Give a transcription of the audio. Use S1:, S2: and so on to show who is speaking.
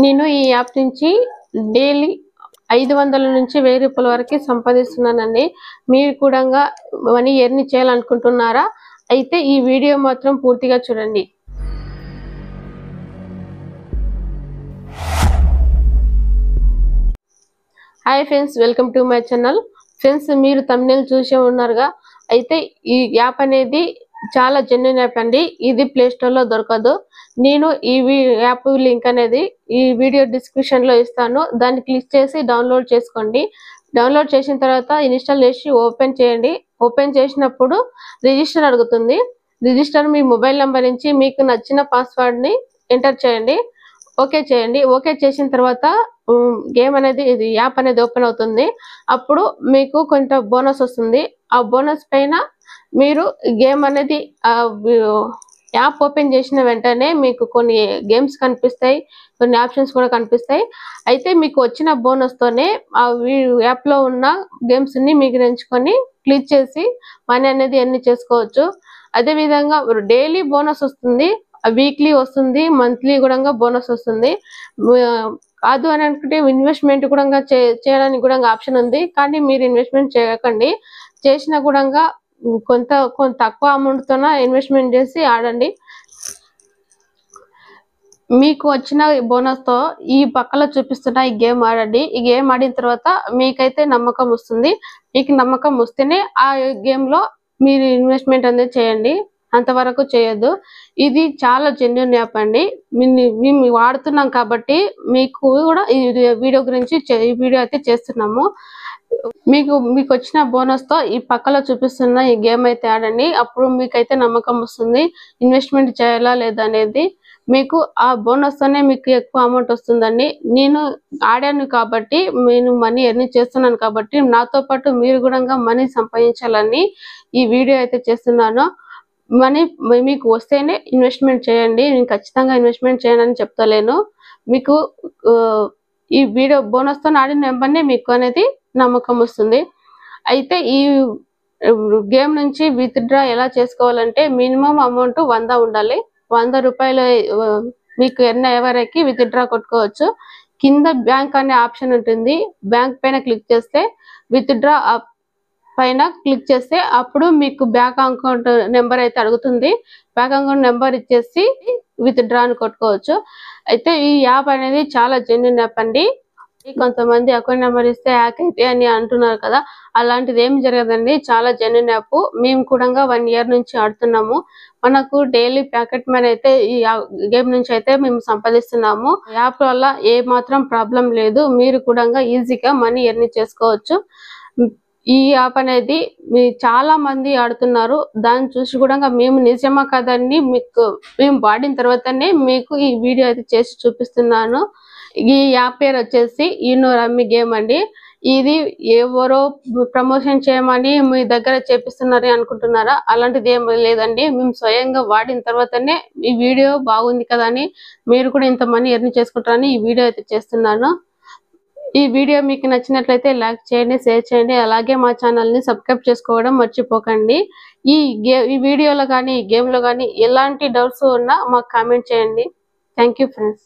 S1: నేను ఈ యాప్ నుంచి డైలీ 500 నుంచి 1000 రూపాయల వరకు సంపాదిస్తున్నానండి. మీరు కూడా మనీ ఎర్న్ చేయాలనుకుంటున్నారా? అయితే ఈ వీడియో మాత్రం పూర్తిగా చూడండి. Hi friends, welcome to my channel. Friends, మీరు థంబ్నెయిల్ చూసే ఉన్నారుగా. అయితే ఈ యాప్ అనేది చాలా జెన్యూన్ యాప్ అండి. ఇది ప్లే స్టోర్ లో దొరకదు. నేను ఈ యాప్ లింక్ అనేది ఈ వీడియో డిస్క్రిప్షన్ లో ఇస్తాను. దాన్ని క్లిక్ చేసి డౌన్లోడ్ చేసుకోండి. డౌన్లోడ్ చేసిన తర్వాత ఇన్స్టాల్ చేసి ఓపెన్ చేయండి. ఓపెన్ చేసినప్పుడు రిజిస్టర్ అడుగుతుంది. రిజిస్టర్ మీ మొబైల్ నెంబర్ నుంచి మీకు నచ్చిన పాస్వర్డ్ ని ఎంటర్ చేయండి. ఓకే చేయండి. ఓకే చేసిన తర్వాత గేమ్ అనేది ఇది యాప్ అనేది ఓపెన్ అవుతుంది. అప్పుడు మీకు కొంత బోనస్ వస్తుంది. ఆ బోనస్ పైన మీరు గేమ్ అనేది యాప్ ఓపెన్ చేసిన వెంటనే మీకు కొన్ని గేమ్స్ కనిపిస్తాయి, కొన్ని ఆప్షన్స్ కూడా కనిపిస్తాయి. అయితే మీకు వచ్చిన బోనస్ తోనే ఆ యాప్ లో ఉన్న గేమ్స్ ని మీకు ఎంచుకొని క్లిక్ చేసి మనీ అనేది ఎర్న్ చేసుకోవచ్చు. అదే విధంగా డైలీ బోనస్ వస్తుంది, వీక్లీ వస్తుంది, మంత్లీ కూడా బోనస్ వస్తుంది. కాదు అని అనుకుంటే ఇన్వెస్ట్మెంట్ కూడా చేయడానికి కూడా ఆప్షన్ ఉంది. కానీ మీరు ఇన్వెస్ట్మెంట్ చేయకండి. చేసినా కూడా కొంత తక్కువ అమౌంట్ తోన ఇన్వెస్ట్మెంట్ చేసి ఆడండి. మీకు వచ్చిన బోనస్ తో ఈ పక్కలో చూపిస్తున్న ఈ గేమ్ ఆడండి. ఈ గేమ్ ఆడిన తర్వాత మీకైతే నమ్మకం వస్తుంది. మీకు నమ్మకం వస్తేనే ఆ గేమ్ లో మీరు ఇన్వెస్ట్మెంట్ అనేది చేయండి, అంతవరకు చేయొద్దు. ఇది చాలా జెన్యూన్ యాప్ అండి. మేము వాడుతున్నాం కాబట్టి మీకు కూడా ఈ వీడియో గురించి ఈ వీడియో అయితే చేస్తున్నాము. మీకు వచ్చిన బోనస్ తో ఈ పక్కలో చూపిస్తున్న ఈ గేమ్ అయితే ఆడండి. అప్పుడు మీకైతే నమ్మకం వస్తుంది ఇన్వెస్ట్మెంట్ చేయాలా లేదా అనేది. మీకు ఆ బోనస్ తోనే మీకు ఎక్కువ అమౌంట్ వస్తుందండి. నేను ఆడాను కాబట్టి, నేను మనీ ఎర్న్ చేస్తున్నాను కాబట్టి, నాతో పాటు మీరు కూడా మనీ సంపాదించాలని ఈ వీడియో అయితే చేస్తున్నాను. మనీ మీకు వస్తేనే ఇన్వెస్ట్మెంట్ చేయండి. నేను ఖచ్చితంగా ఇన్వెస్ట్మెంట్ చేయనని చెప్తలేను. మీకు ఈ వీడియో బోనస్ తో ఆడిన వెంబడే మీకు అనేది నమ్మకం వస్తుంది. అయితే ఈ గేమ్ నుంచి విత్డ్రా ఎలా చేసుకోవాలంటే మినిమం అమౌంట్ 100 ఉండాలి. 100 రూపాయలు మీకు ఎర్న్ అయ్యే వరకు విత్డ్రా కొట్టుకోవచ్చు. కింద బ్యాంక్ అనే ఆప్షన్ ఉంటుంది. బ్యాంక్ పైన క్లిక్ చేస్తే విత్డ్రా పైన క్లిక్ చేస్తే అప్పుడు మీకు బ్యాంక్ అకౌంట్ నెంబర్ అయితే అడుగుతుంది. బ్యాంక్ అకౌంట్ నెంబర్ ఇచ్చేసి విత్డ్రా అని కొట్టుకోవచ్చు. అయితే ఈ యాప్ అనేది చాలా జెన్యూన్ యాప్ అండి. కొంతమంది అకౌంట్ నెంబర్ ఇస్తే హ్యాక్ అయితే అని అంటున్నారు కదా, అలాంటిది ఏం జరగదండి. చాలా జెన్యూన్ యాప్. మేము కూడా 1 ఇయర్ నుంచి ఆడుతున్నాము. మనకు డైలీ ప్యాకెట్ మనీ అయితే ఈ గేమ్ నుంచి అయితే మేము సంపాదిస్తున్నాము. యాప్ వల్ల ఏ మాత్రం ప్రాబ్లం లేదు. మీరు కూడా ఈజీగా మనీ ఎర్న్ చేసుకోవచ్చు. ఈ యాప్ అనేది చాలా మంది ఆడుతున్నారు. దాన్ని చూసి కూడా మేము నిజమా కదండి మేము వాడిన తర్వాతనే మీకు ఈ వీడియో అయితే చేసి చూపిస్తున్నాను. ఈ యాప్ పేరు వచ్చేసి యూనో రమ్మీ గేమ్ అండి. ఇది ఎవరో ప్రమోషన్ చేయమని మీ దగ్గర చేపిస్తున్నారు అనుకుంటున్నారా? అలాంటిది ఏం లేదండి. మేము స్వయంగా వాడిన తర్వాతనే ఈ వీడియో బాగుంది కదా అని, మీరు కూడా ఇంత మనీ ఎర్న్ చేసుకుంటారని ఈ వీడియో అయితే చేస్తున్నాను. ఈ వీడియో మీకు నచ్చినట్లయితే లైక్ చేయండి, షేర్ చేయండి. అలాగే మా ఛానల్ని సబ్స్క్రైబ్ చేసుకోవడం మర్చిపోకండి. ఈ వీడియోలో కానీ ఈ గేమ్లో కానీ ఎలాంటి డౌట్స్ ఉన్నా మాకు కామెంట్ చేయండి. Thank you friends.